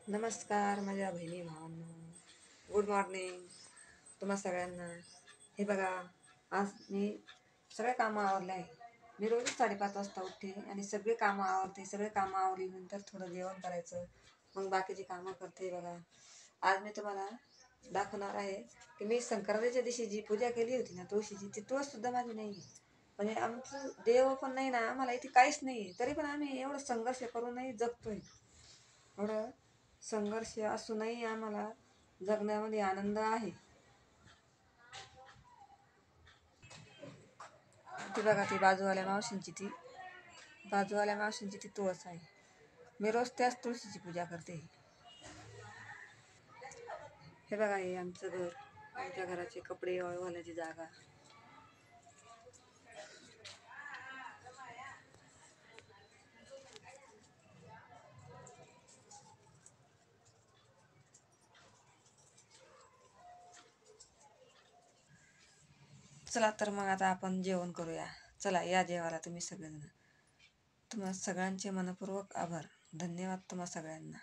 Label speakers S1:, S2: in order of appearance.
S1: नमस्कार माझ्या बहिणी भावांनो, गुड मॉर्निंग तुम्हा सगळ्यांना. हे बघा, आज मी सगळे कामं आवरले आहे. मी रोज 5:30 वाजता उठते आणि सगळे कामं आवरते. सगळे कामं आवरल्यानंतर थोडं जेवण करायचं, मग बाकीची कामं करते. बघा, आज मी तुम्हाला दाखवणार आहे की मी संक्रांतीच्या दिवशी जी पूजा केली होती ना तुळशीची, ती तुळससुद्धा माझी नाही आहे. म्हणजे आमचं देव पण नाही ना, आम्हाला इथे काहीच नाही आहे, तरी पण आम्ही एवढं संघर्ष करूनही जगतोय. एवढं संघर्ष असूनही आम्हाला जगण्यामध्ये आनंद आहे. ती बघा, ती बाजूवाल्या मावशींची ती तुळस आहे. मी रोज त्याच तुळशीची पूजा करते. हे बघा, हे आमचं घर, आमच्या घराचे कपडे वाळवायची जागा. चला तर मग आता आपण जेवण करूया. चला या जेवायला तुम्ही सगळेजण. तुम्हा सगळ्यांचे मनपूर्वक आभार. धन्यवाद तुम्हा सगळ्यांना.